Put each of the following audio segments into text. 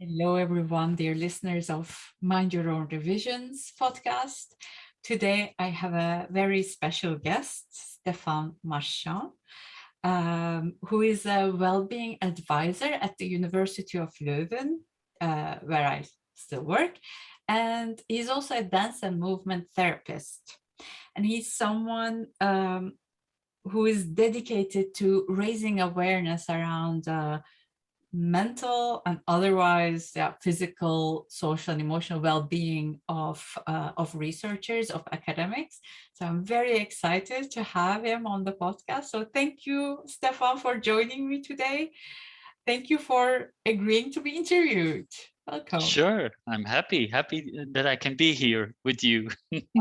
Hello, everyone, dear listeners of Mind Your Own Revisions podcast. Today, I have a very special guest, Stephan Marchant, who is a well-being advisor at the University of Leuven, where I still work. And he's also a dance and movement therapist. And he's someone who is dedicated to raising awareness around mental and otherwise physical, social, and emotional well-being of researchers, of academics. So I'm very excited to have him on the podcast. So thank you, Stephan, for joining me today. Thank you for agreeing to be interviewed. Welcome. Sure, I'm happy that I can be here with you.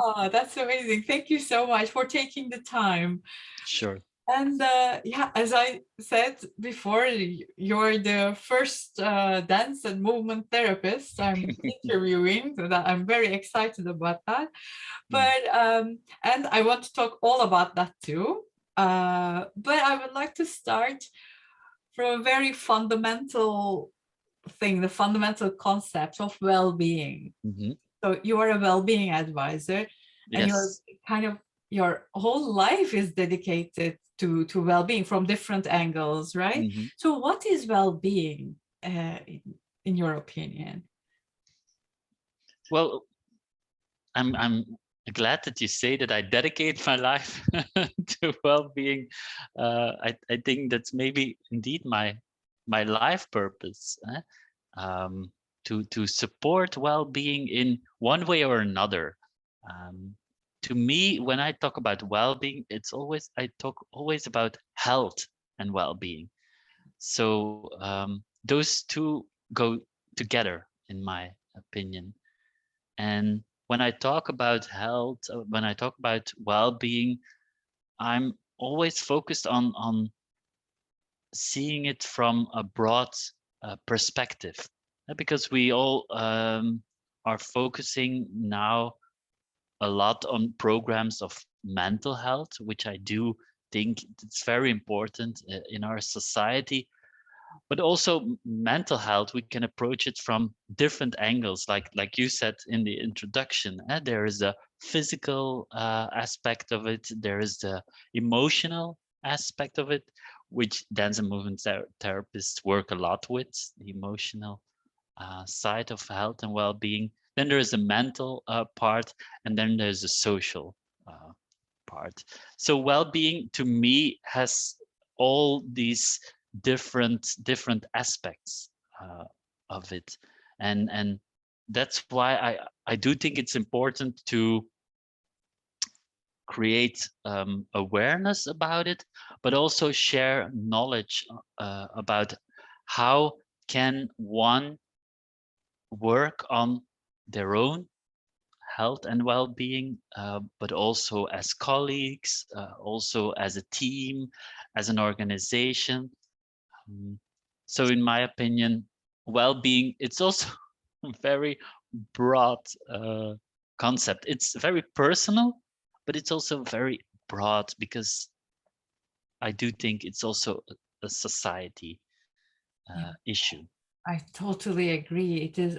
Oh, that's amazing. Thank you so much for taking the time. Sure. And as I said before, you're the first dance and movement therapist I'm interviewing, so that I'm very excited about that. Mm. But and I want to talk all about that too. But I would like to start from a very fundamental thing, the fundamental concept of well-being. Mhm. So you are a well-being advisor, and you're Yes. kind of your whole life is dedicated to well-being from different angles, right? Mhm. So what is well-being in your opinion? Well, I'm glad that you say that I dedicate my life to well-being. I think that's maybe indeed my life purpose, to support well-being in one way or another. Um, to me, when I talk about well-being, I talk always about health and well-being. So those two go together, in my opinion. And when I talk about health, when I talk about well-being, I'm always focused on seeing it from a broad perspective, because we all are focusing now a lot on programs of mental health, which I do think it's very important in our society. But also mental health, we can approach it from different angles, like you said in the introduction. There is a physical aspect of it, there is the emotional aspect of it, which dance and movement therapists work a lot with, the emotional side of health and well-being. Then there is a mental part, and then there's a social uh, part. So well-being to me has all these different aspects of it, and that's why I do think it's important to create awareness about it, but also share knowledge about how can one work on their own health and well-being, but also as colleagues, also as a team, as an organization. Um, so, in my opinion, well-being it's also a very broad concept. It's very personal, but it's also very broad because I do think it's also a society Yeah, issue. I totally agree. It is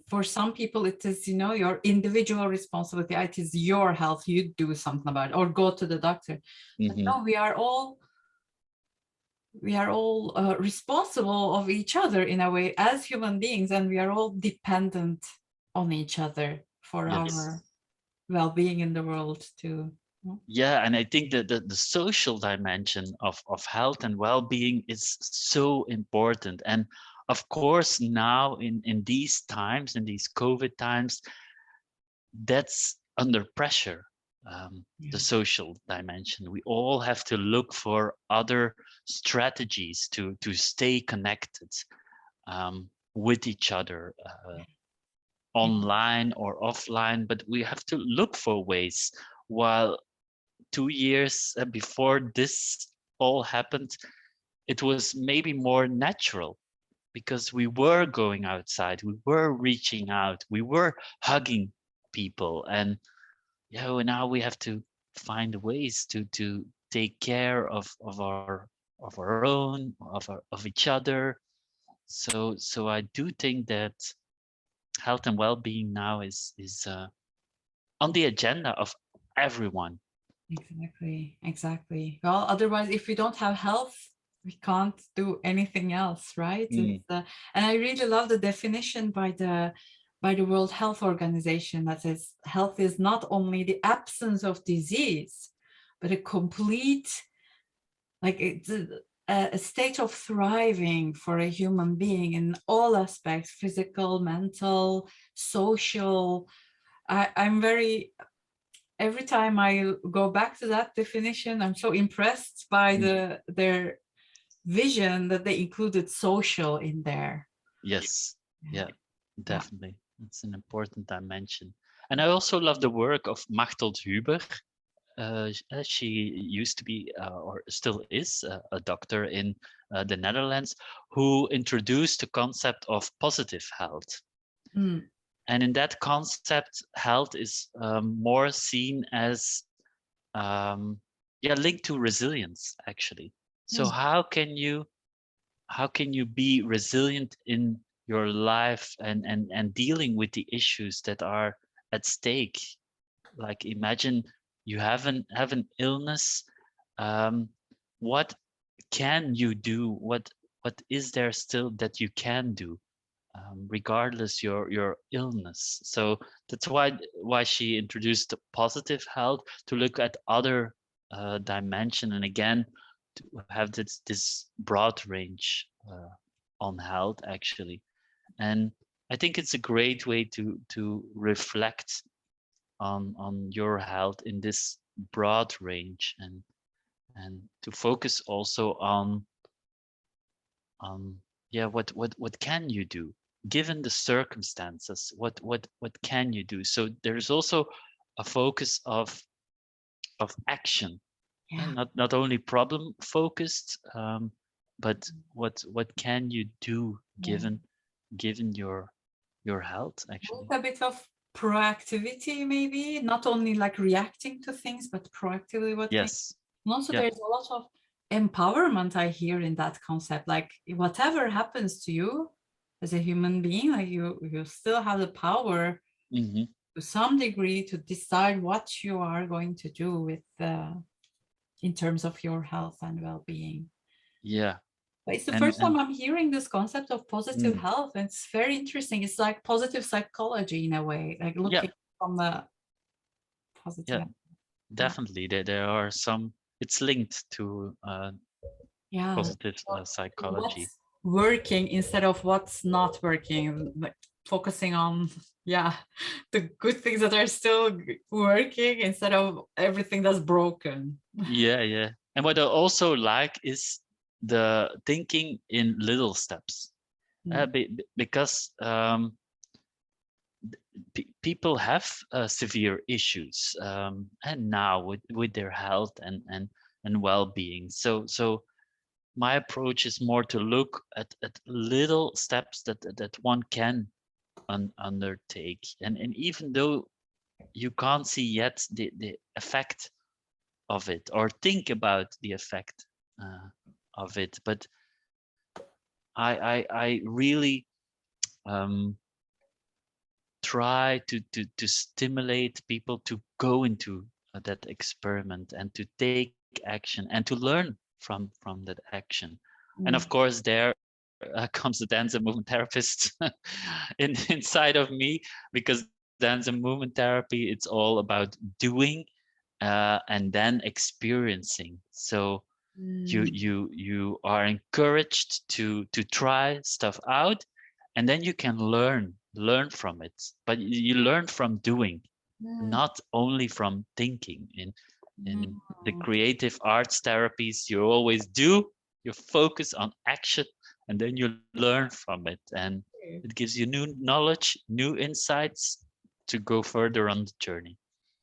for some people, it is your individual responsibility. It is your health. You do something about it, or go to the doctor. But Hmm. no, we are all responsible of each other in a way as human beings, and we are all dependent on each other for Yes. our well-being in the world too. Yeah, and I think that the social dimension of health and well-being is so important. And of course, now in these times, in these COVID times, that's under pressure. The Yeah. social dimension. We all have to look for other strategies to stay connected with each other, Yeah. online or offline. But we have to look for ways. While 2 years before this all happened, it was maybe more natural because we were going outside, we were reaching out, we were hugging people, and yeah, well, now we have to find ways to take care of our own, of each other. So I do think that health and well-being now is on the agenda of everyone. Exactly. Well, otherwise, if we don't have health, we can't do anything else, right? Mm, And I really love the definition by the World Health Organization that says health is not only the absence of disease, but a complete, like it's a state of thriving for a human being in all aspects, physical, mental, social. I'm very, every time I go back to that definition, I'm so impressed by mm. their vision that they included social in there. Yes, yeah, Yeah. definitely. It's an important dimension. And I also love the work of Machteld Huber. She used to be, or still is, a doctor in the Netherlands, who introduced the concept of positive health. Mm. And in that concept, health is more seen as, yeah, linked to resilience, actually. So Mm. how can you be resilient in your life and dealing with the issues that are at stake? Like, imagine you have an illness. um, what can you do? What is there still that you can do, regardless your illness? So that's why she introduced the positive health, to look at other dimension, and again to have this broad range on health, actually. And I think it's a great way to reflect on your health in this broad range, and to focus also on yeah, what can you do given the circumstances? What can you do? So there's also a focus of action, and Yeah. not only problem focused, but what can you do Yeah. given your health, With actually. a bit of proactivity, maybe not only like reacting to things, but proactively what can. Yes. And also, Yeah. there's a lot of empowerment I hear in that concept. Like whatever happens to you as a human being, like you still have the power Hmm. to some degree to decide what you are going to do with in terms of your health and well-being. Yeah. But it's the first time And I'm hearing this concept of positive mm, health. It's very interesting. It's like positive psychology in a way, like yeah, looking from the positive. yeah, Yeah. definitely. There are some. It's linked to Yeah. positive psychology. What's working instead of what's not working, like focusing on, yeah, the good things that are still working instead of everything that's broken. Yeah, yeah. And what I also like is the thinking in little steps, Mm. because people have severe issues, and now with their health and well-being. So my approach is more to look at little steps that one can undertake, and even though you can't see yet the effect of it, or think about the effect of it, but I really um, try to stimulate people to go into that experiment, and to take action, and to learn from that action. And of Mm. course, there comes the dance and movement therapist inside of me, because dance and movement therapy, it's all about doing, and then experiencing. So Mm. you are encouraged to try stuff out, and then you can learn from it, but you learn from doing, Mm. not only from thinking. In Mm. the creative arts therapies, you always do, you focus on action, and then you learn from it, and it gives you new knowledge, new insights, to go further on the journey.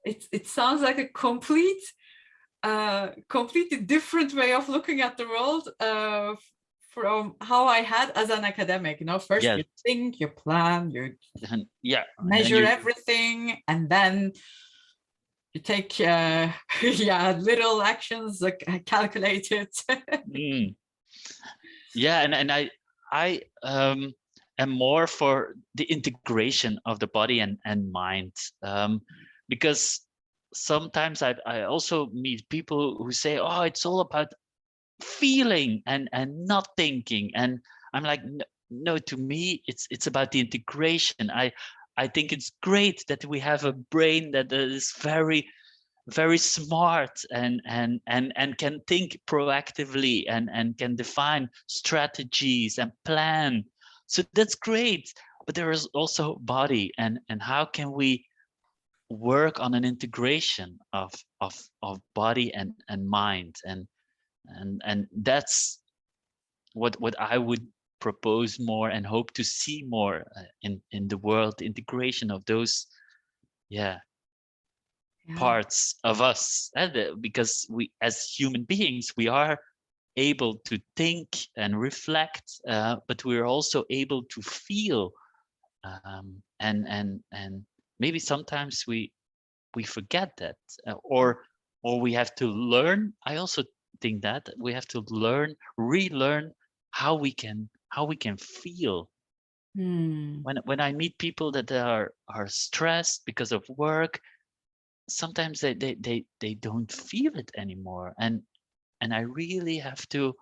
It sounds like a completely different way of looking at the world from how I had as an academic. You know, first Yes. you think, you plan, you And yeah, and then measure everything, and then you take yeah, little actions like calculate it. mm, yeah, and I am more for the integration of the body and mind, because sometimes I also meet people who say, "Oh, it's all about feeling and not thinking," and I'm like, no, to me it's about the integration. I think it's great that we have a brain that is very very smart and can think proactively and can define strategies and plan. So that's great. But there is also body, and how can we work on an integration of body and mind, and that's what I would propose more and hope to see more in the world, the integration of those, yeah, Yeah. parts of us, because we as human beings we are able to think and reflect, but we're also able to feel, and maybe sometimes we forget that, or we have to learn. I also think that we have to relearn how we can feel. Hmm. When I meet people that are stressed because of work, sometimes they don't feel it anymore, and I really have to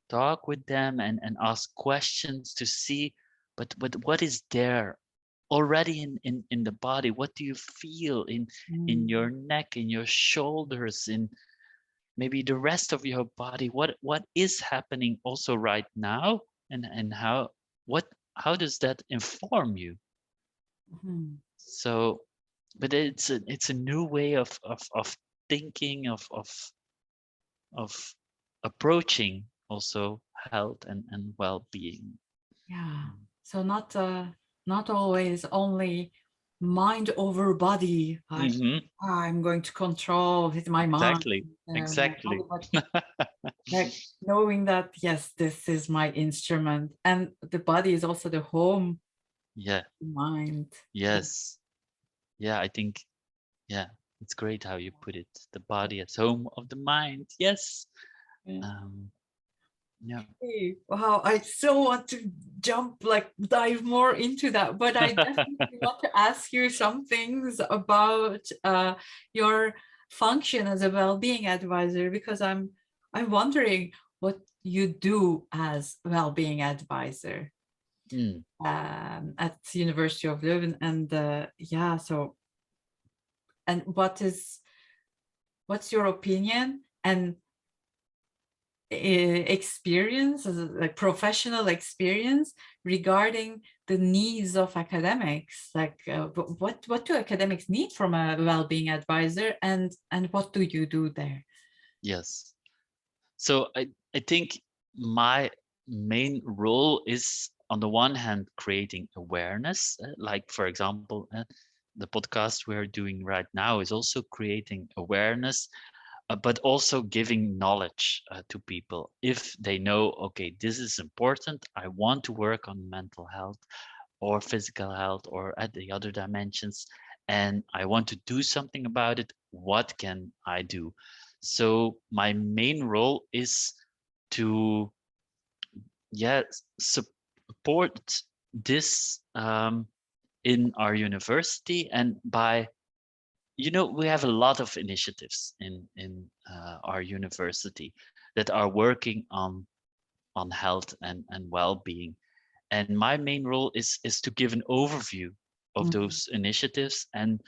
talk with them and ask questions to see, but what is there already in the body? What do you feel in Hmm. your neck, in your shoulders, in maybe the rest of your body? What is happening also right now, and what how does that inform you? Hmm. So, but it's a new way of thinking, of approaching also health and well-being. Yeah. So not always only mind over body. Like Mm-hmm. I'm going to control with my mind, Exactly. my body, Exactly. but like knowing that yes, this is my instrument, and the body is also the home, Yeah. mind. Yes. Yeah. I think. Yeah. It's great how you put it. The body as home of the mind. Yes. Yeah. Um. Yeah. Hey, wow, I still want to jump, like dive more into that, but I definitely want to ask you some things about your function as a well-being advisor, because I'm wondering what you do as well-being advisor Mm. at the University of Leuven, and yeah, so and what's your opinion and experience, like professional experience regarding the needs of academics, like what do academics need from a well-being advisor, and what do you do there? Yes. So I think my main role is on the one hand creating awareness, like for example, the podcast we're doing right now is also creating awareness, but also giving knowledge to people. If they know, okay, this is important, I want to work on mental health or physical health or at the other dimensions, and I want to do something about it, what can I do? So my main role is to, yeah, support this in our university, and by, we have a lot of initiatives in our university that are working on health and well-being, and my main role is to give an overview of Mm, those initiatives and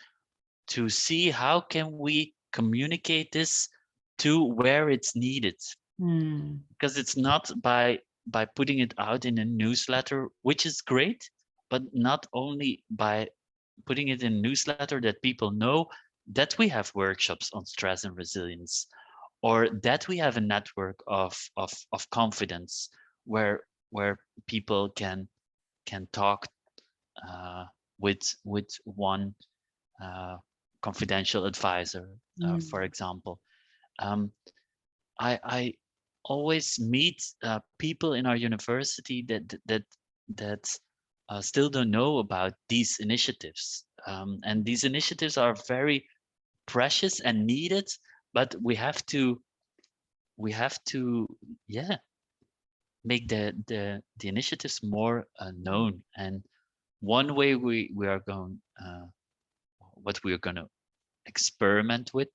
to see how can we communicate this to where it's needed, mm, because it's not by putting it out in a newsletter, which is great, but not only by putting it in a newsletter that people know that we have workshops on stress and resilience, or that we have a network of confidence where people can talk with one confidential advisor, for mm, example. Um, I always meet people in our university that still don't know about these initiatives, and these initiatives are very precious and needed, but we have to, yeah, make the initiatives more known. And one way we are going, what we are going to experiment with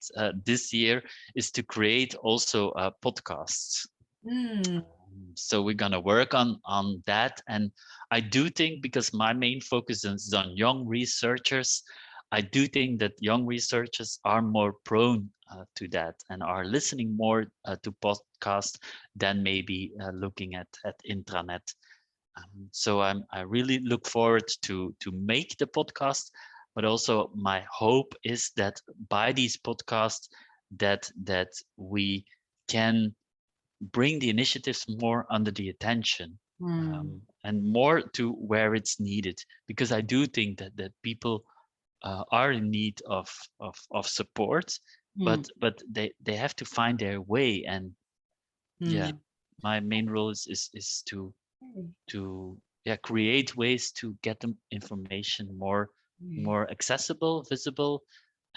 this year is to create also podcasts. Mm, So we're gonna work on that, and I do think, because my main focus is on young researchers, I do think that young researchers are more prone to that and are listening more to podcasts than maybe looking at intranet. So I really look forward to make the podcast, but also my hope is that by these podcasts that we can bring the initiatives more under the attention, mm, and more to where it's needed, because I do think that people are in need of support, mm, but they have to find their way. And yeah, mm. my main role is Okay. to yeah, create ways to get them information Mm, more accessible, visible,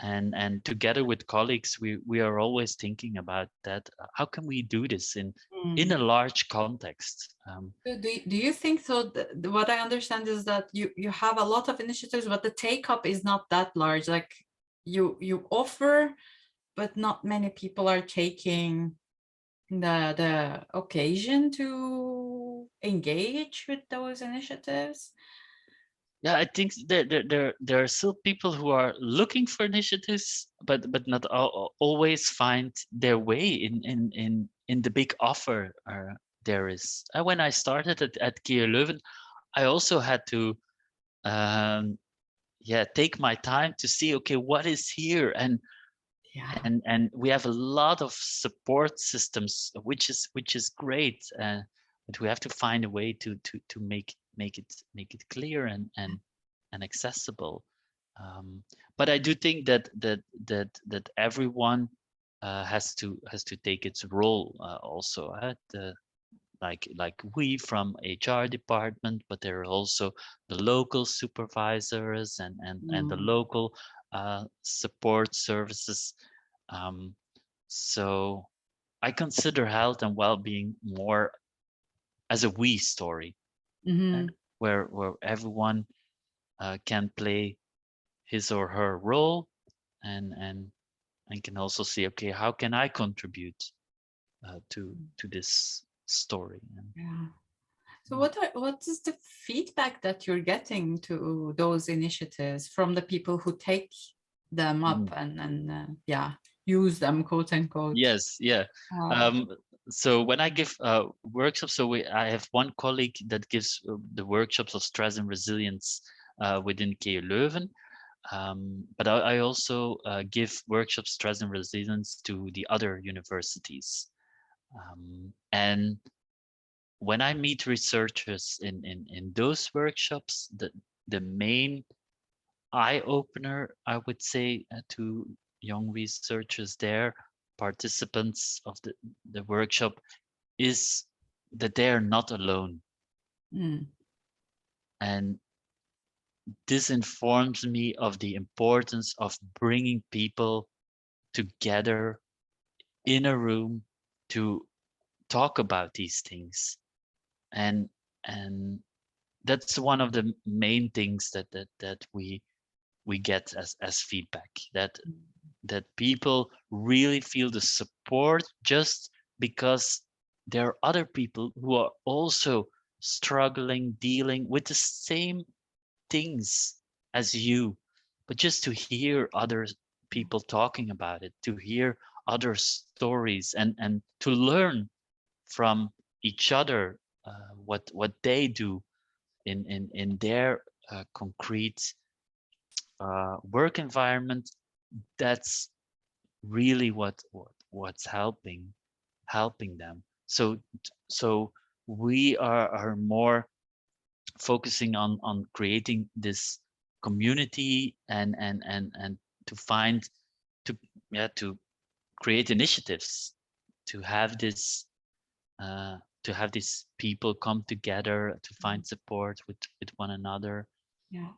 and together with colleagues, we are always thinking about that. How can we do this in mm. a large context? So do you think so? What I understand is that you have a lot of initiatives, but the take up is not that large. Like you offer, but not many people are taking the occasion to engage with those initiatives. Yeah, I think there are still people who are looking for initiatives, but not always find their way in the big offer there is. When I started at KU Leuven, I also had to um, yeah, take my time to see, okay, what is here. Yeah. And we have a lot of support systems, which is great, but we have to find a way to make it clear and accessible. um, but I do think that everyone has to take its role also at the like we from HR department, but there are also the local supervisors and the Mm, local support services. Um, so I consider health and well-being more as a we story, uh, mhm, where everyone can play his or her role, and and can also see, okay, how can I contribute to this story? And, yeah. So what is the feedback that you're getting to those initiatives from the people who take them up mm, and yeah, use them, quote unquote? yes, yeah. Uh, Um, so when I give workshops, I have one colleague that gives the workshops of stress and resilience within KU Leuven. But I also give workshops stress and resilience to the other universities. And when I meet researchers in those workshops, the main eye opener, I would say, to young researchers there, participants of the workshop, is that they are not alone. mm, And this informs me of the importance of bringing people together in a room to talk about these things. And and that's one of the main things that we get as feedback, that people really feel the support just because there are other people who are also struggling, dealing with the same things as you, but just to hear other people talking about it, to hear other stories, and to learn from each other what they do in their concrete work environment. That's really what's helping them. So we are more focusing on creating this community, and to find to yeah, to create initiatives to have this uh, to have these people come together to find support with one another. yeah.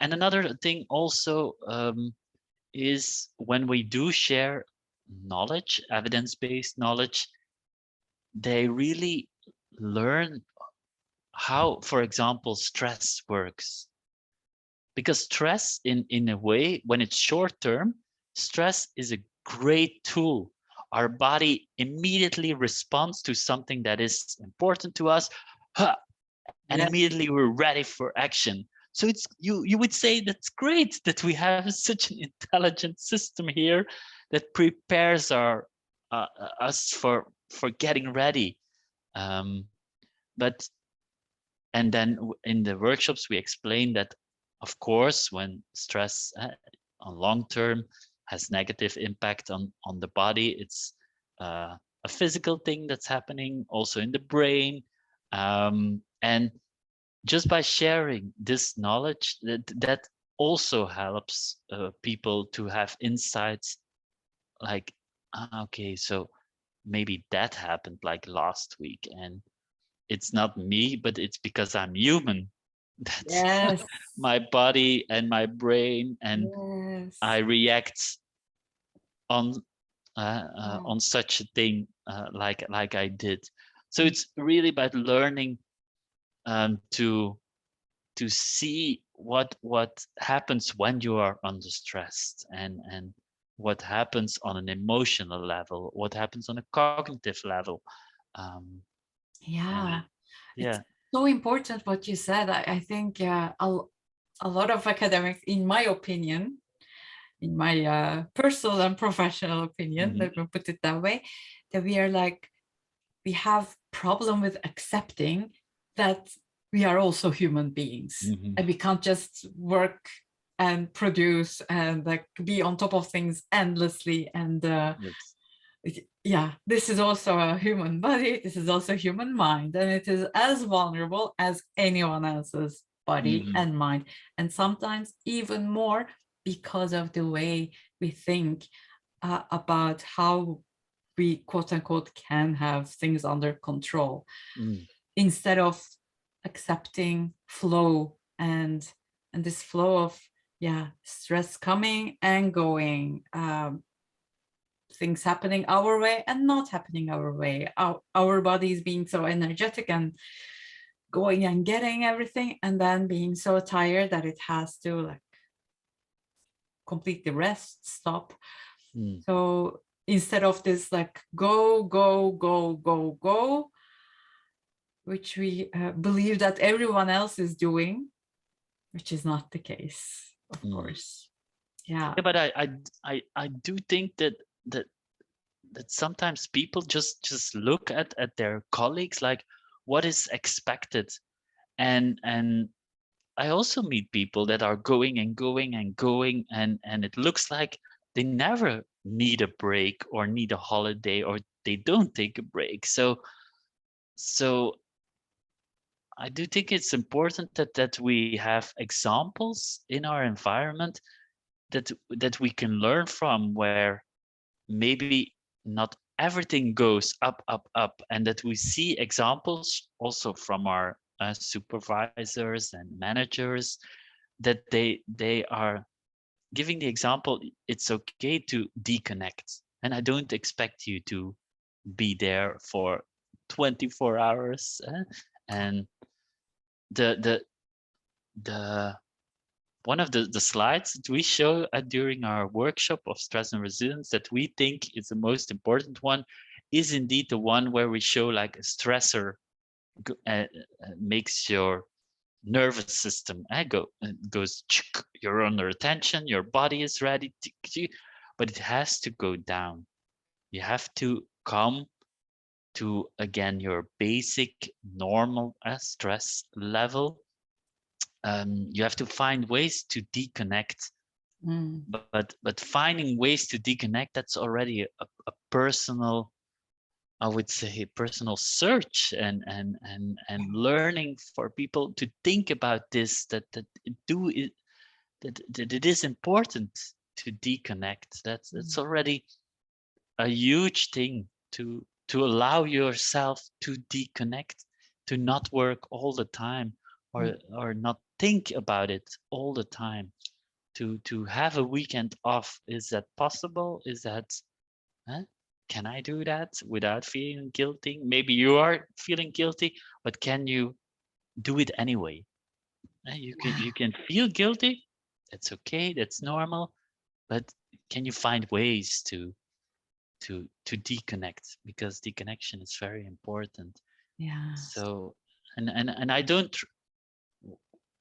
And another thing also is when we do share knowledge, evidence-based knowledge, they really learn how, for example, stress works. Because stress, in a way, when it's short term, stress is a great tool. Our body immediately responds to something that is important to us, huh, and Yeah. immediately we're ready for action. So it's, you would say that's great that we have such an intelligent system here that prepares our us for getting ready. Um, but and then in the workshops we explain that, of course, when stress on long term has negative impact on the body, it's a physical thing that's happening also in the brain. And just by sharing this knowledge, that also helps people to have insights like, okay, so maybe that happened like last week, and it's not me, but it's because I'm human. That's Yes. my body and my brain, and I Yes. react on Yeah. on such a thing like I did. So Mm. it's really about learning to see what happens when you are under stress, and what happens on an emotional level, what happens on a cognitive level. Um, and Yeah. yeah. It's so important what you said. I think a lot of academics, in my opinion, in my personal and professional opinion, Hmm. let me put it that way, that we are like, we have problem with accepting that we are also human beings Hmm. and we can't just work and produce and like be on top of things endlessly. And Yes. yeah, this is also a human body, this is also human mind, and it is as vulnerable as anyone else's body Hmm. and mind, and sometimes even more because of the way we think about how we quote unquote can have things under control, Mm. instead of accepting flow and this flow of, yeah, stress coming and going, things happening our way and not happening our way, our bodies being so energetic and going and getting everything, and then being so tired that it has to like completely rest, stop. Mm. So instead of this like go go go go go, which we believe that everyone else is doing, which is not the case, of Mm. course. Yeah. Yeah, but I do think that that sometimes people just look at their colleagues like what is expected, and I also meet people that are going and going and going, and it looks like they never need a break or need a holiday, or they don't take a break. So I do think it's important that we have examples in our environment that we can learn from, where maybe not everything goes up up up, and that we see examples also from our supervisors and managers, that they are giving the example, it's okay to deconnect, and I don't expect you to be there for 24 hours. And the the one of the slides that we show during our workshop of stress and resilience that we think is the most important one is indeed the one where we show like a stressor makes your nervous system goes, you're under attention, your body is ready to, but it has to go down. You have to come to again your basic normal stress level. You have to find ways to deconnect, Mm. but finding ways to deconnect, that's already a personal, I would say, personal search, and learning for people to think about this, that do it, that it is important to deconnect. That's Mm. already a huge thing, to allow yourself to deconnect, to not work all the time, Mm. or not think about it all the time, to have a weekend off. Is that possible? Is that, huh? can I do that without feeling guilty? Maybe you are feeling guilty, but can you do it anyway? You can feel guilty. That's okay. That's normal. But can you find ways to deconnect, because deconnection is very important. Yes. So and I don't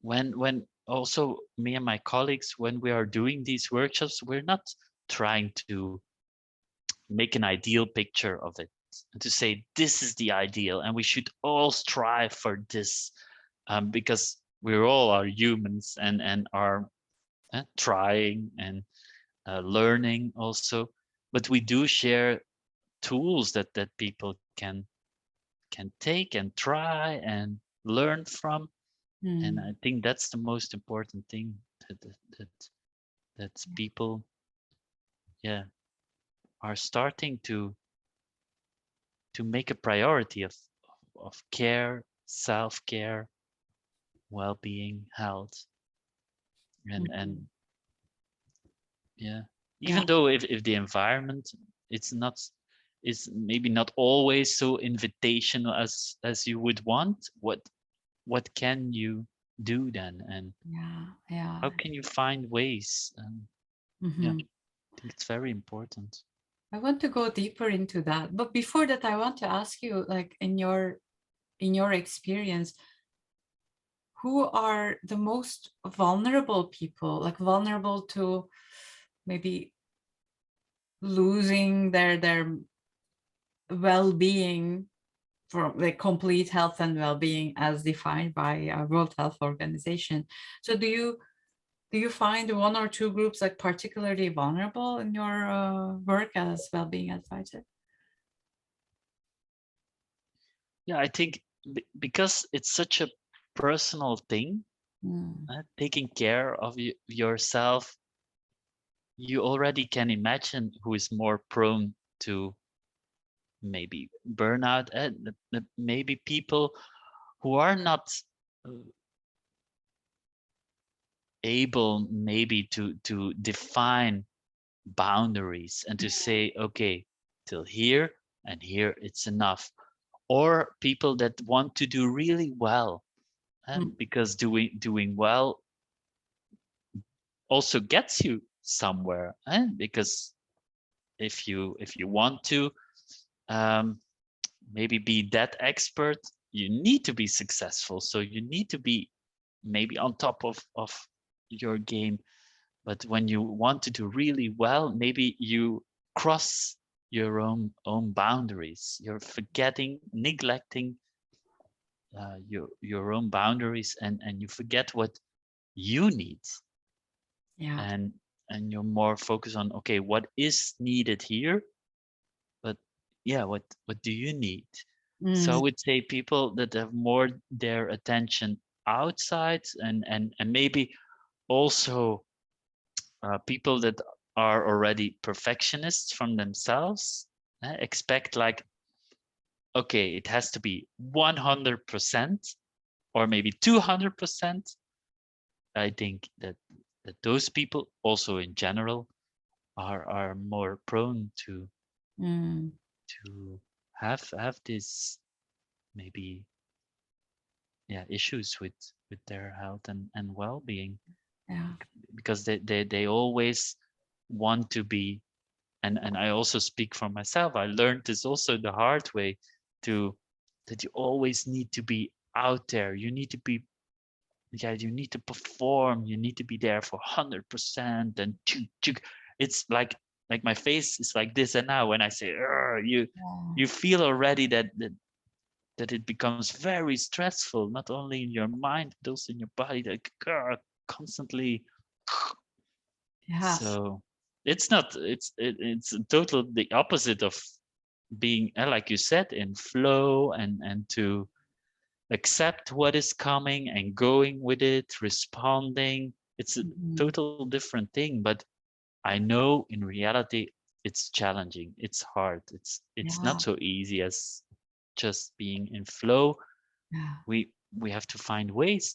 when also me and my colleagues, when we are doing these workshops, we're not trying to make an ideal picture of it and to say this is the ideal and we should all strive for this, because we all are humans and are trying and learning also, but we do share tools that people can take and try and learn from. And I Mm. think that's the most important thing, that people, yeah, are starting to make a priority of care, self-care, well-being, health, and Mhm. yeah, Yeah. even though if the environment, it's not, is maybe not always so invitational as you would want, what can you do then, and Yeah. Yeah. how can you find ways? Yeah, Mhm. I think it's very important. I want to go deeper into that. But before that, I want to ask you, like in your experience, who are the most vulnerable people, like vulnerable to maybe losing their well-being from the complete health and well-being as defined by World Health Organization. So do you find one or two groups like particularly vulnerable in your work as well-being advisor? Yeah, I think because it's such a personal thing, Mm. taking care of yourself, you already can imagine who is more prone to maybe burnout, and maybe people who are not uh, able maybe to define boundaries and to say, okay, till here and here it's enough, or people that want to do really well, Mm. because doing well also gets you somewhere, because if you want to um, maybe be that expert, you need to be successful, so you need to be maybe on top of your game. But when you want to do really well, maybe you cross your own boundaries, you're forgetting, neglecting your own boundaries, and you forget what you need, Yeah. and and you're more focused on, okay, what is needed here, but yeah, what do you need? So I Mm. would say people that have more their attention outside, and maybe also people that are already perfectionists from themselves, expect like, okay, it has to be 100% or maybe 200%. I think that those people also in general are more prone Mm. to have this maybe, yeah, issues with their health and well-being, Yeah. because they always want to be, and I also speak for myself, I learned this also the hard way, to that you always need to be out there, you need to be, yeah, you need to perform, you need to be there for 100%, and it's like my face is like this, and now when I say, "Ugh," Yeah. you feel already that it becomes very stressful, not only in your mind but also in your body, like constantly. Yes. So it's not, it's total the opposite of being, like you said, in flow, and to accept what is coming and going with it, responding. It's a Mhm. total different thing, but I know in reality it's challenging, it's hard, it's not Yeah. so easy as just being in flow. Yeah. We have to find ways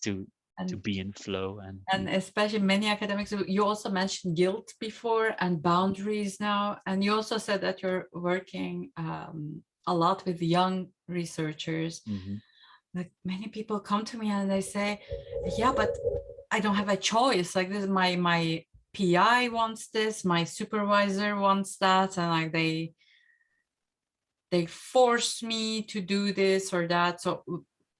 to And be in flow. and especially many academics, you also mentioned guilt before and boundaries now. And you also said that you're working a lot with young researchers. Mhm. Like many people come to me and they say, yeah, but I don't have a choice. Like this, my PI wants this, my supervisor wants that, and like they force me to do this or that. So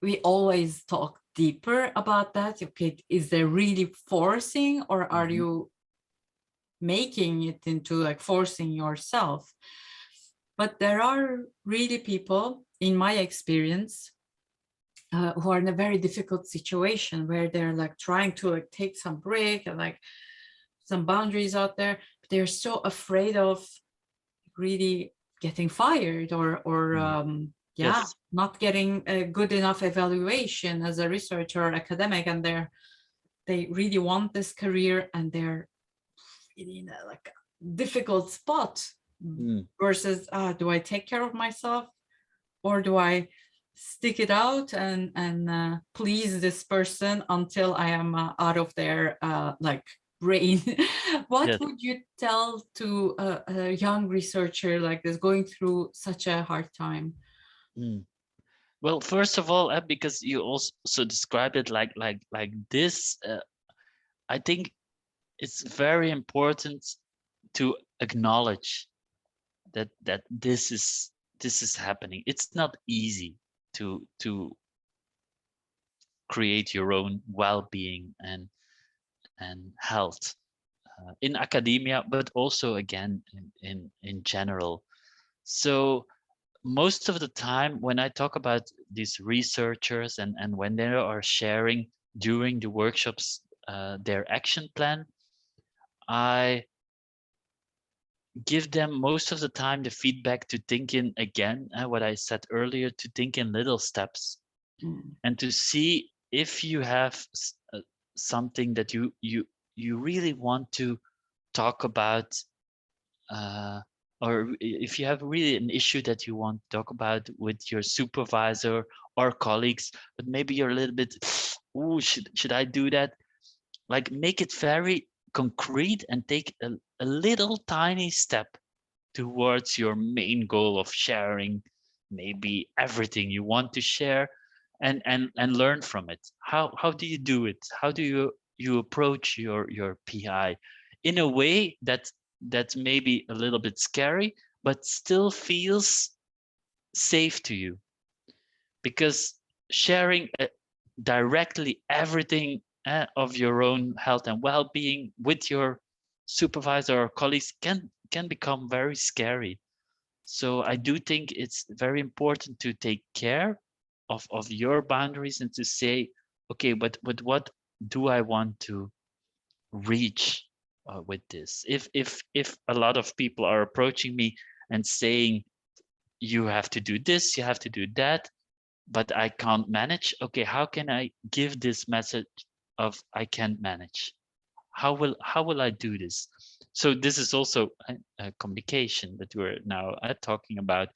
we always talk deeper about that. Okay, is there really forcing, or are Mhm. you making it into like forcing yourself? But there are really people, in my experience, who are in a very difficult situation where they're like trying to like take some break and like some boundaries out there, but they're so afraid of really getting fired or Mm. yeah, Yes. not getting a good enough evaluation as a researcher or academic, and they really want this career and they're really in a like difficult spot Mm. versus do I take care of myself or do I stick it out and please this person until I am out of their like brain? What Yes. would you tell to a young researcher like this going through such a hard time? Mm. Well, first of all, because you also described it like this, I think it's very important to acknowledge that this is happening. It's not easy to create your own well-being and health in academia, but also again in general. So most of the time when I talk about these researchers and when they are sharing during the workshops their action plan, I give them most of the time the feedback to think in again what I said earlier, to think in little steps Mm, and to see if you have something that you really want to talk about, uh, or if you have really an issue that you want to talk about with your supervisor or colleagues, but maybe you're a little bit, oh, should I do that? Like make it very concrete and take a little tiny step towards your main goal of sharing maybe everything you want to share and learn from it. How do you do it? How do you approach your PI in a way that's maybe a little bit scary but still feels safe to you? Because sharing directly everything of your own health and well-being with your supervisor or colleagues can become very scary. So I do think it's very important to take care of your boundaries and to say, okay, but what do I want to reach with this? If a lot of people are approaching me and saying you have to do this, you have to do that, but I can't manage. Okay, how can I give this message of I can't manage? How will I do this? So this is also a communication that we're now talking about.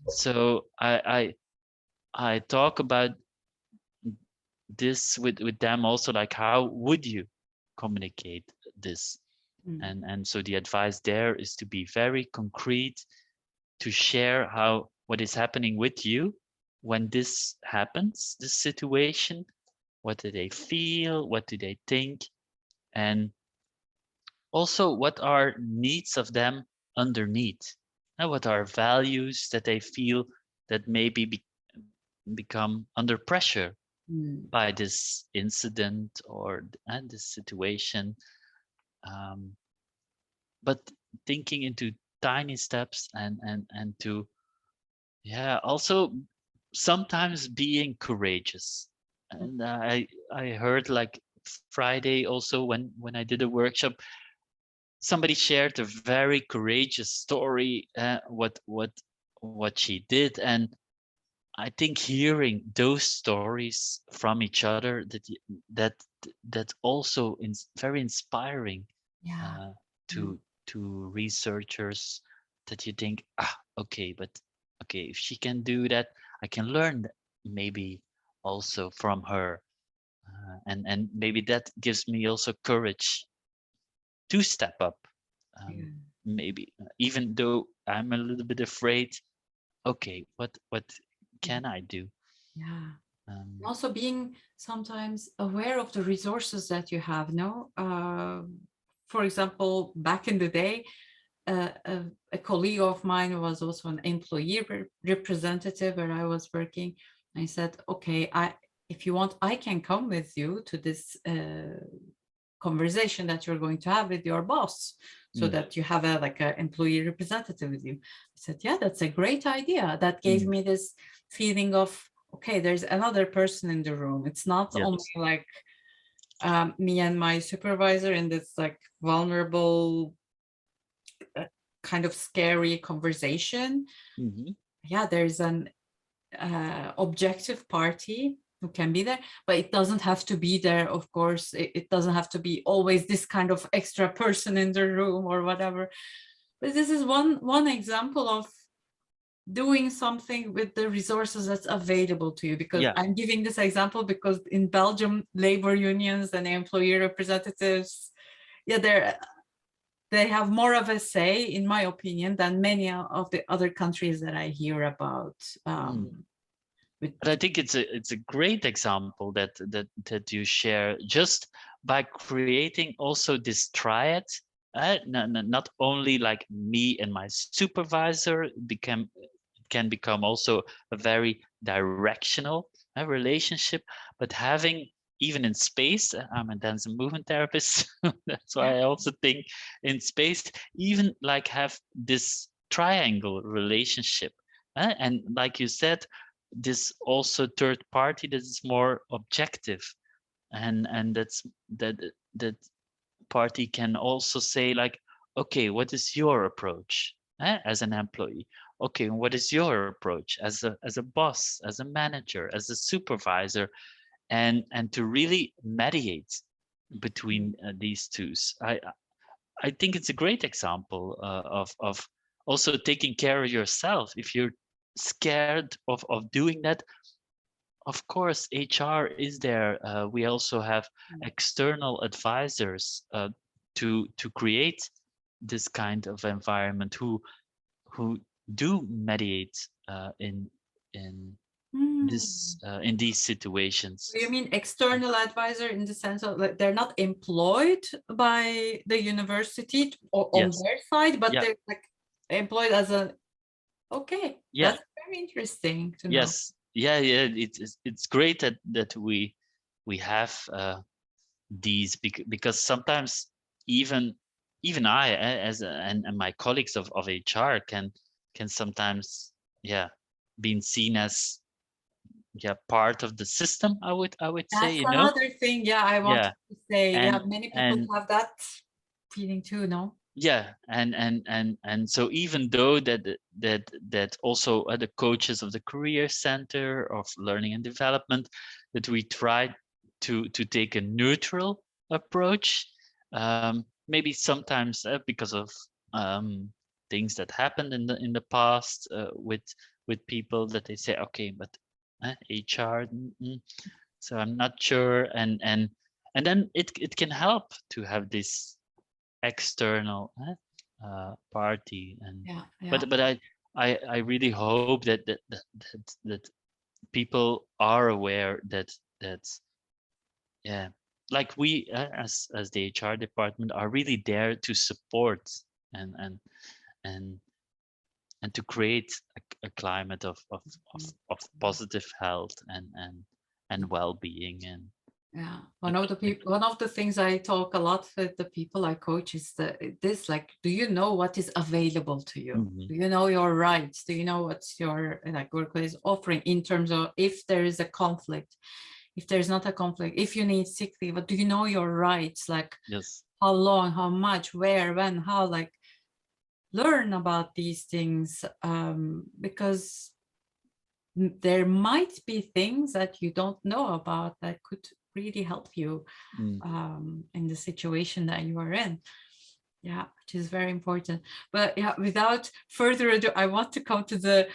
So I talk about this with them also, like how would you communicate this? mm, And so the advice there is to be very concrete, to share how what is happening with you when this happens, this situation. What do they feel? What do they think? And also, what are needs of them underneath? And what are values that they feel that maybe become under pressure mm, by this incident or and this situation? Um, but thinking into tiny steps and to, yeah, also sometimes being courageous. And I heard like Friday also when I did a workshop, somebody shared a very courageous story, what she did, and I think hearing those stories from each other that that's also very inspiring yeah. uh, Mm, to researchers, that you think, okay, but okay, if she can do that, I can learn maybe also from her. and maybe that gives me also courage to step up. Yeah. Maybe even though I'm a little bit afraid, okay, what can I do? Yeah. Um, Also being sometimes aware of the resources that you have, no? For example, back in the day, a colleague of mine was also an employee representative where I was working. I said, okay, if you want, I can come with you to this conversation that you're going to have with your boss, so that you have like an employee representative with you. I said, yeah, that's a great idea. That gave me this feeling of, okay, there's another person in the room. It's not yes. only like me and my supervisor in this like vulnerable, kind of scary conversation. Yeah, there's an objective party who can be there, but it doesn't have to be there, of course. It doesn't have to be always this kind of extra person in the room or whatever. But this is one example of doing something with the resources that's available to you, because Yeah. I'm giving this example because in Belgium, labor unions and employee representatives, yeah, they have more of a say, in my opinion, than many of the other countries that I hear about. But I think it's a great example that you share, just by creating also this triad. Not only like me and my supervisor can become also a very directional relationship, but having, even in space, I'm a dance and movement therapist, that's why I also think in space, even like have this triangle relationship. And like you said, this also third party that is more objective, and that party can also say like, okay, what is your approach as an employee? Okay, what is your approach as a boss, as a manager, as a supervisor? And to really mediate between these two. I think it's a great example of also taking care of yourself. If you're scared of doing that, of course, HR is there. We also have external advisors to create this kind of environment who do mediate in in these situations. You mean external advisor in the sense of like they're not employed by the university or on Yes. their side, but Yeah. they're like employed as a, okay, Yeah. that's very interesting to know. Yes. Yeah. Yeah. It's great that we have these, because sometimes even I and my colleagues of HR can sometimes, yeah, being seen as, yeah, part of the system, I would say, That's another thing, yeah, I yeah. wanted to say, yeah, and many people and have that feeling too, no? yeah, and so even though that also the coaches of the career center of learning and development, that we try to take a neutral approach, maybe sometimes because of things that happened in the past with people, that they say, okay, but HR, so I'm not sure, and then it can help to have this external party. And Yeah, yeah. but I really hope that people are aware that yeah, like we as the HR department are really there to support and and and and to create a climate of positive health and well-being. And Yeah, a, one of the things I talk a lot with the people I coach is this, like, do you know what is available to you? Mhm. Do you know your rights? Do you know what's your like workplace offering in terms of if there is a conflict, if there's not a conflict, if you need sick leave, but do you know your rights? Like Yes. how long, how much, where, when, how, like learn about these things, because there might be things that you don't know about that could really help you Mm. in the situation that you are in. Yeah, which is very important. But yeah, without further ado, I want to come to the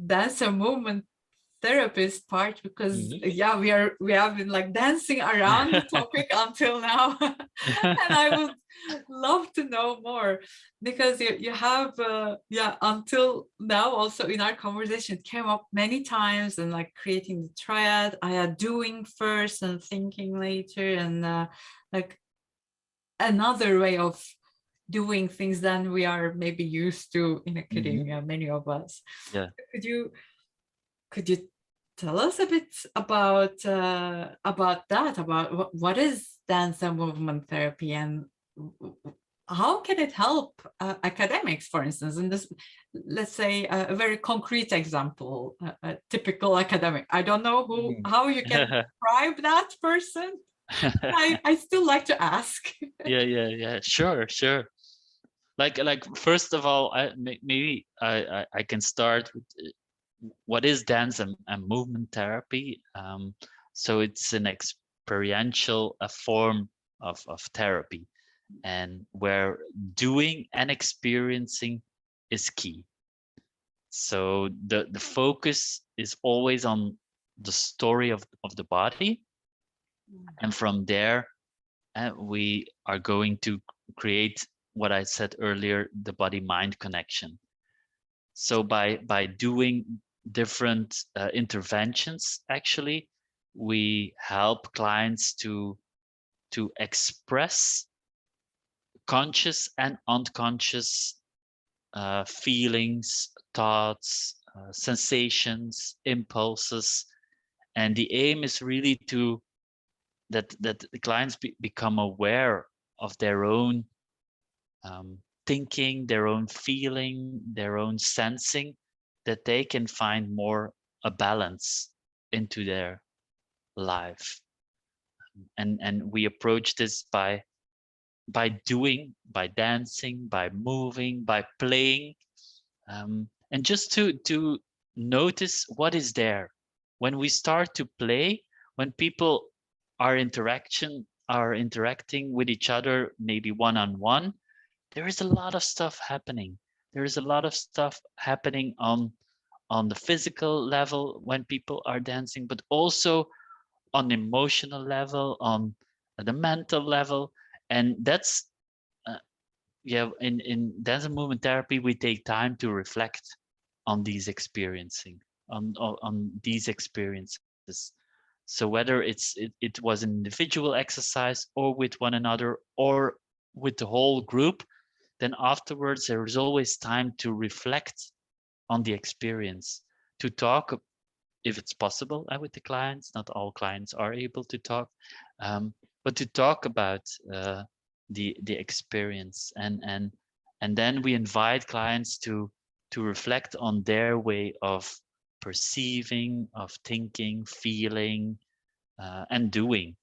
dance and movement therapist part, because Mhm. yeah, we have been like dancing around the topic until now. And I would love to know more, because you have yeah, until now also in our conversation it came up many times, and like creating the triad, I had doing first and thinking later, and like another way of doing things than we are maybe used to in academia, many of us. Yeah. Could you could you tell us a bit about that, about what is dance and movement therapy, and how can it help academics, for instance, in this, let's say a very concrete example, a typical academic. I don't know how you can describe that person. I still like to ask. Yeah. Sure. Like first of all, maybe I can start with what is dance and movement therapy. So it's an experiential form of therapy, and where doing and experiencing is key. So the focus is always on the story of the body, and from there we are going to create what I said earlier, the body mind connection. So by doing different interventions, actually, we help clients to express conscious and unconscious feelings, thoughts, sensations, impulses, and the aim is really to that the clients become aware of their own thinking, their own feeling, their own sensing, that they can find more a balance into their life. And we approach this by doing, by dancing, by moving, by playing, and just to notice what is there when we start to play, when people are interacting with each other, maybe one on one. There is a lot of stuff happening. There is a lot of stuff happening on the physical level when people are dancing, but also on emotional level, on the mental level. And that's uh, yeah, in dance and movement therapy, we take time to reflect on these experiencing on these experiences. So whether it was an individual exercise or with one another or with the whole group, then afterwards there is always time to reflect on the experience, to talk if it's possible with the clients. Not all clients are able to talk, but to talk about the experience, and then we invite clients to reflect on their way of perceiving, of thinking, feeling, and doing.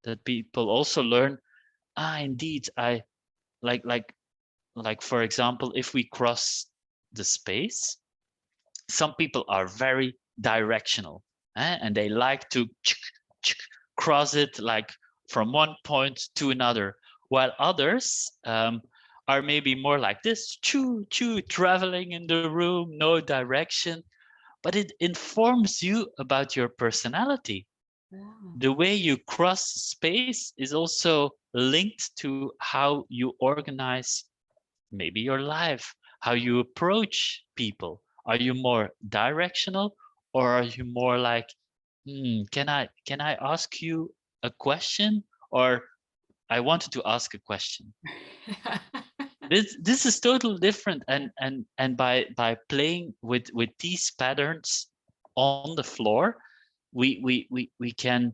That people also learn. Indeed, I like like like for example, if we cross the space, some people are very directional, and they like to cross it like from one point to another, while others are maybe more like this, choo choo, traveling in the room, no direction. But it informs you about your personality. Yeah. The way you cross space is also linked to how you organize maybe your life, how you approach people. Are you more directional, or are you more like, can I ask you a question? Or I wanted to ask a question. This is totally different, and by playing with these patterns on the floor, we can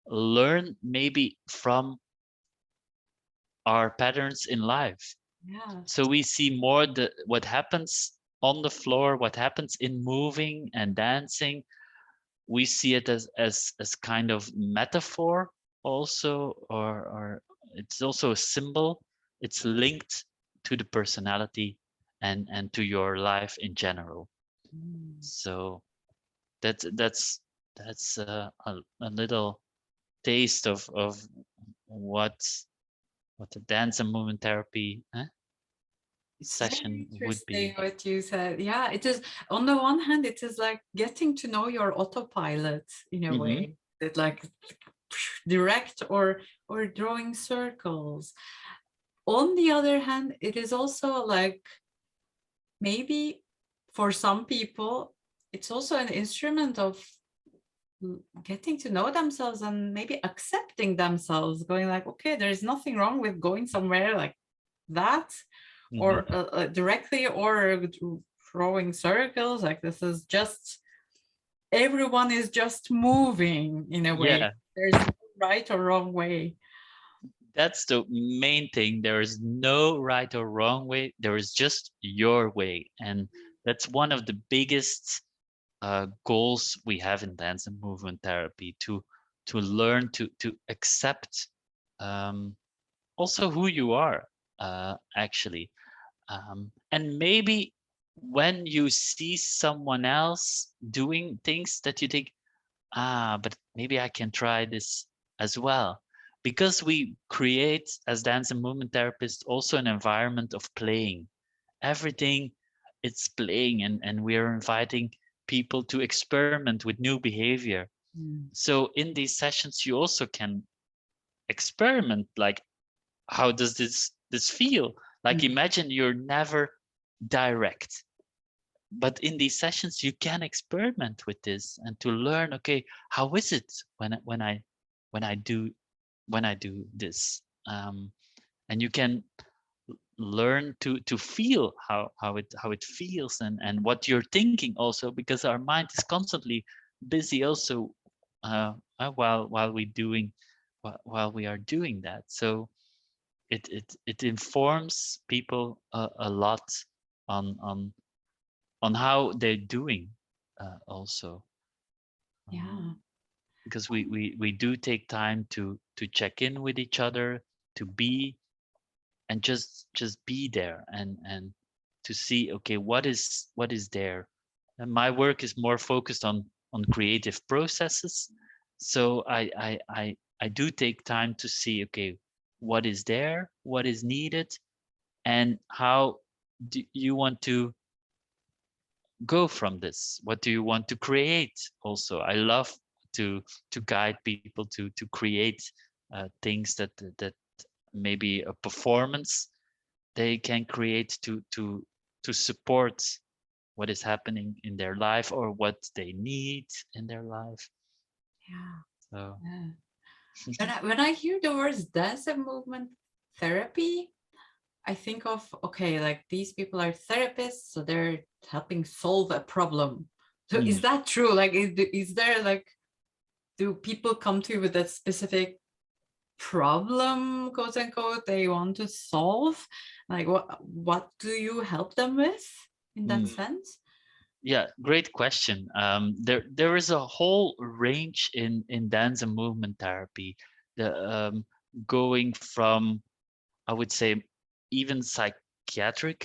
learn maybe from our patterns in life. Yeah. So we see more what happens on the floor, what happens in moving and dancing. We see it as kind of metaphor also, or it's also a symbol. It's linked to the personality and to your life in general. Mm. So that's a little taste of what what the dance and movement therapy It's session very would interesting be. what you said. Yeah, it is. On the one hand, it is like getting to know your autopilot in a Hmm. way that, like, direct or drawing circles. On the other hand, it is also like maybe for some people, it's also an instrument of getting to know themselves and maybe accepting themselves, going like, okay, there's nothing wrong with going somewhere like that, Hmm. or directly, or drawing circles. Like, this is just, everyone is just moving in a way. Yeah, There's no right or wrong way. that's the main thing. There is no right or wrong way. There is just your way, and that's one of the biggest goals we have in dance and movement therapy, to learn to accept um, also who you are, actually. And maybe when you see someone else doing things that you think, but maybe I can try this as well. Because we create, as dance and movement therapists, also an environment of playing. Everything, it's playing, and we are inviting people to experiment with new behavior. Mm. So in these sessions, you also can experiment, like, how does this feel? Like, Mm. imagine you're never direct, but in these sessions you can experiment with this and to learn, okay, how is it when I do when I do this, and you can learn to feel how it feels, and what you're thinking also, because our mind is constantly busy also, while while we are doing that. So it informs people a lot on how they're doing, also, um, Yeah. because we do take time to check in with each other, to be, and just be there, and to see, okay, what is there. And my work is more focused on creative processes, so I do take time to see, okay, what is there, what is needed, and how do you want to go from this? What do you want to create? Also, I love to guide people to create things that maybe a performance they can create to support what is happening in their life, or what they need in their life. Yeah. So Yeah. When I hear the words dance and movement therapy, I think of, okay, like, these people are therapists, so they're helping solve a problem. So is mm, that true? Like, is there, like, do people come to you with a specific problem, quote unquote, they want to solve? Like, what do you help them with in that mm. sense? Yeah, great question. There is a whole range in dance and movement therapy, the going from, I would say, even psychiatrical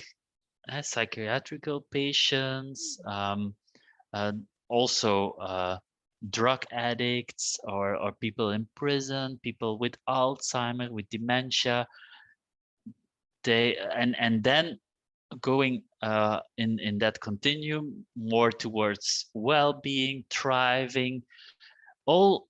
patients, uh, also drug addicts, or people in prison, people with Alzheimer, with dementia. And then going in that continuum more towards well-being, thriving. All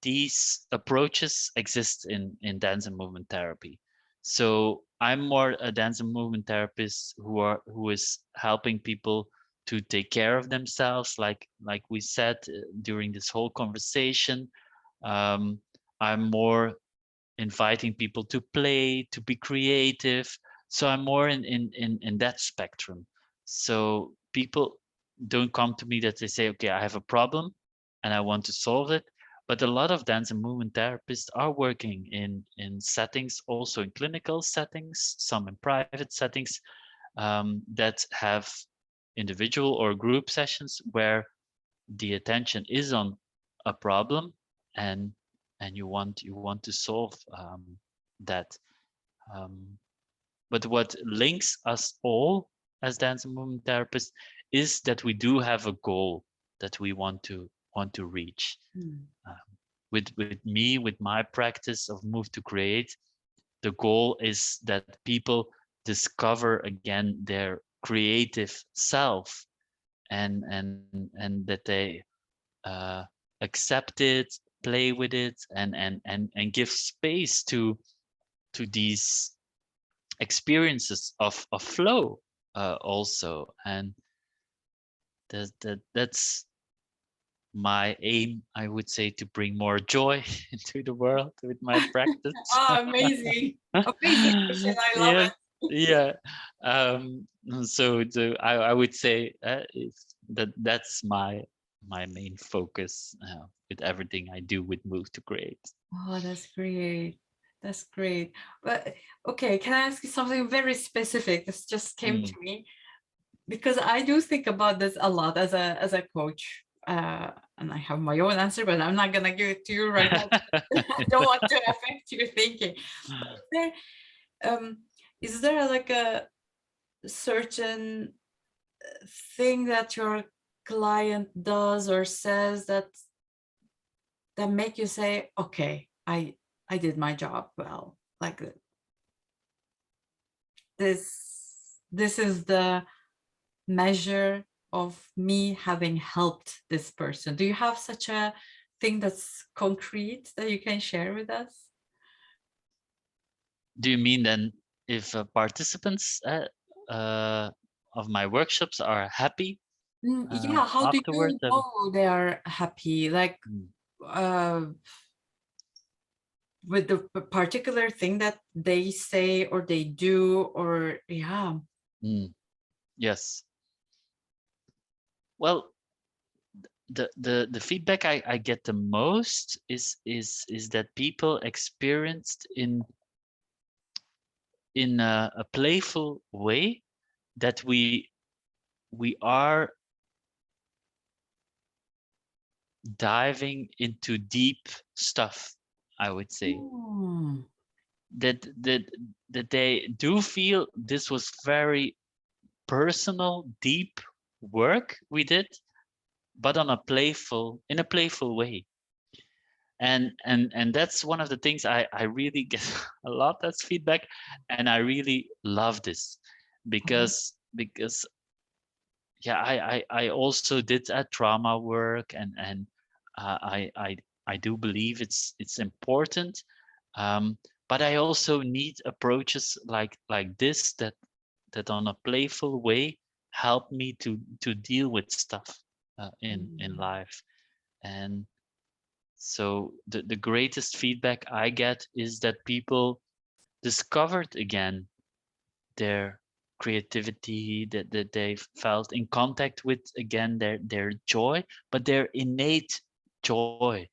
these approaches exist in dance and movement therapy. So I'm more a dance and movement therapist who is helping people to take care of themselves, like we said during this whole conversation. um, I'm more inviting people to play, to be creative. So I'm more in that spectrum. So people don't come to me that they say, okay, I have a problem and I want to solve it. But a lot of dance and movement therapists are working in settings, also in clinical settings, some in private settings, that have individual or group sessions where the attention is on a problem, and you want to solve that. um, but what links us all as dance and movement therapists is that we do have a goal that we want to reach. Hmm. With me, with my practice of Move to Create, the goal is that people discover again their creative self, and that they uh, accept it, play with it, and give space to these experiences of flow also. And that's my aim, I would say, to bring more joy into the world with my practice. Oh, amazing. Amazing question. I love Yes, it. yeah. So I would say that's my main focus with everything I do with Move to Create. Oh, that's great. That's great. But okay, can I ask you something very specific? This just came to Mm. me because I do think about this a lot as a coach. And I have my own answer, but I'm not gonna give it to you right now. I don't want to affect your thinking. But um, is there like a certain thing that your client does or says that make you say, okay, I did my job well, like this is the measure of me having helped this person? Do you have such a thing that's concrete that you can share with us? Do you mean then if participants of my workshops are happy Yeah, how do afterwards? you know they are happy? Like Mm, uh, with the particular thing that they say or they do, or yeah. mm, yes. Well, the feedback I get the most is that people experienced in a playful way that we are diving into deep stuff, I would say. Hmm. That that that they do feel this was very personal, deep work we did, but on a playful in a playful way. And that's one of the things I really get a lot as feedback, and I really love this because yeah, I also did a trauma work, and I do believe it's important, um, but I also need approaches like this that on a playful way help me to deal with stuff in Hmm. life. And so the greatest feedback I get is that people discovered again their creativity, that they felt in contact with again their joy, but their innate joy,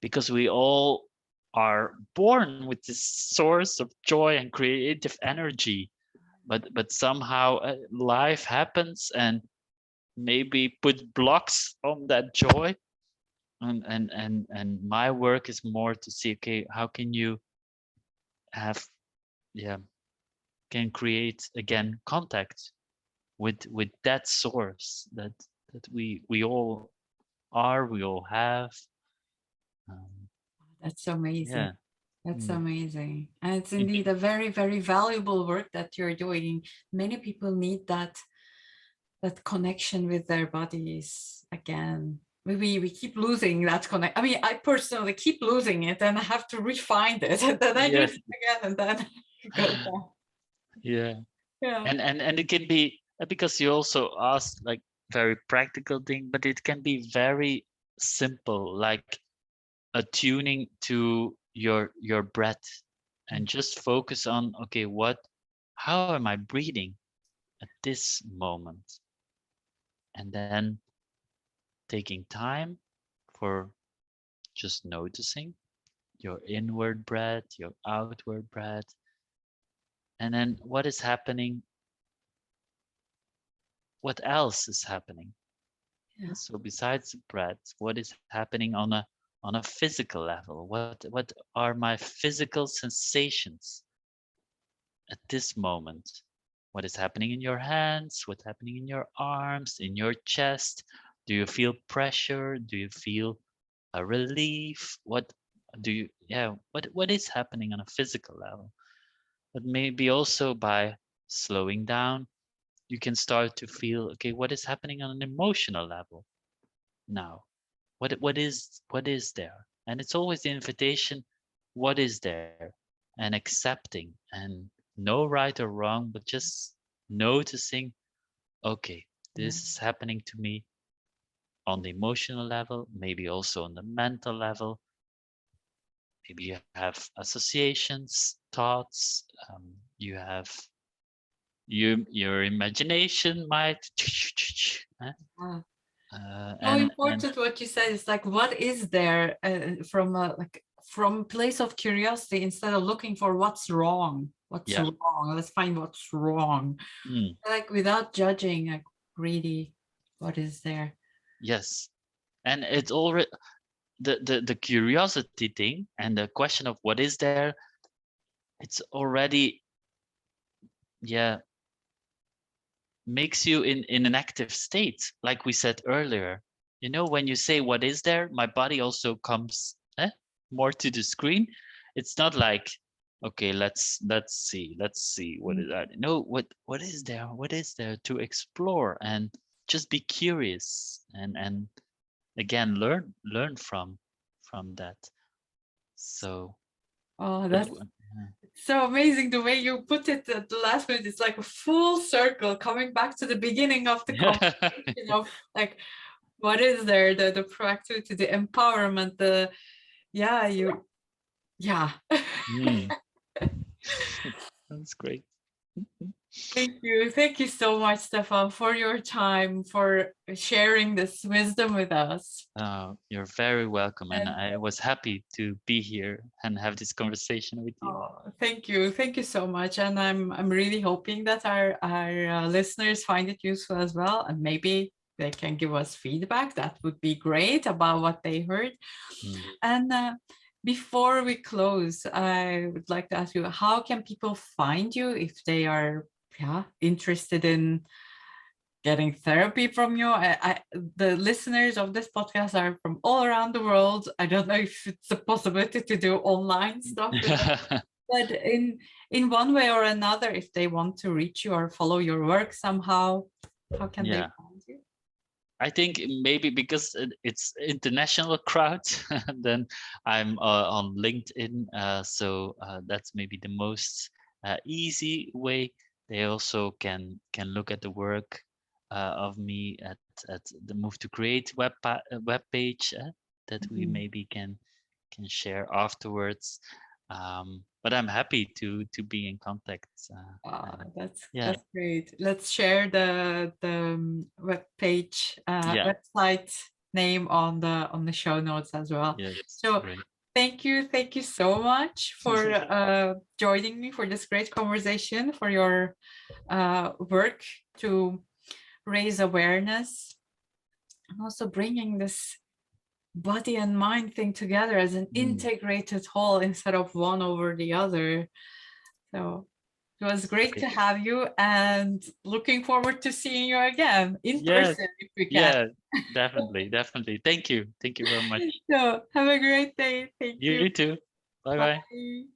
because we all are born with this source of joy and creative energy, but somehow life happens and maybe put blocks on that joy. And my work is more to see, okay, how can you have, yeah, can create again contact with that source that we all are, we all have. um, That's amazing. yeah. That's Mm. amazing. And it's It- indeed a very, very valuable work that you're doing. Many people need that connection with their bodies again. We keep losing that connect. I mean, I personally keep losing it, and I have to re-find it, and then I lose yes. it again, and then it goes back. Yeah. Yeah. And it can be because you also asked like very practical thing, but it can be very simple, like attuning to your breath, and just focus on, okay, how am I breathing at this moment, and then taking time for just noticing your inward breath, your outward breath, and then what is happening, what else is happening. Yeah. So besides the breath, what is happening on a physical level? What are my physical sensations at this moment? What is happening in your hands? What's happening in your arms, in your chest? Do you feel pressure? Do you feel a relief? What is happening on a physical level? But maybe also by slowing down, you can start to feel, okay, what is happening on an emotional level now? What is there? And it's always the invitation, what is there? And accepting, and no right or wrong, but just noticing, okay, Yeah. this is happening to me on the emotional level, maybe also on the mental level. Maybe you have associations, thoughts, you have your imagination might Ah, so and important what you said. It's like, what is there, from a like from place of curiosity, instead of looking for what's wrong. What's yeah. wrong? Let's find what's wrong. Mm, Like without judging, like really, what is there? yes. And it's already the curiosity thing and the question of what is there, it's already, yeah, makes you in an active state, like we said earlier. You know, when you say what is there, my body also comes more to the screen. It's not like, okay, let's see what Mm. is that. No, what is there to explore, and just be curious, and again learn from that. So Oh, but that's so amazing the way you put it at the last minute. It's like a full circle coming back to the beginning of the conversation of like, what is there? The proactivity, the empowerment, the yeah, you yeah. Mm, that's great. Thank you so much, Stefan, for your time, for sharing this wisdom with us. You're very welcome, and And I was happy to be here and have this conversation with you. oh, thank you so much. And I'm really hoping that our listeners find it useful as well, and maybe they can give us feedback. That would be great about what they heard. Mm. And before we close, I would like to ask you, how can people find you if they are interested in getting therapy from you? The listeners of this podcast are from all around the world. I don't know if it's a possibility to do online stuff with them, but in one way or another, if they want to reach you or follow your work somehow, how can they Yeah, find you? I think maybe because it's international crowd, then I'm on LinkedIn, so that's maybe the most easy way. They also can look at the work of me at the Move to Create web page that we Mhm. maybe can share afterwards. But I'm happy to be in contact. And yeah, That's great. Let's share the web page yeah, website name on the show notes as well. yes, So great. thank you so much for joining me for this great conversation, for your work to raise awareness, and also bringing this body and mind thing together as an Mm, integrated whole instead of one over the other. So it was great great. to have you, and looking forward to seeing you again in Yes, person if we can. yeah, definitely, definitely. Thank you very much. So have a great day. Thank you. You too. Bye bye. Bye.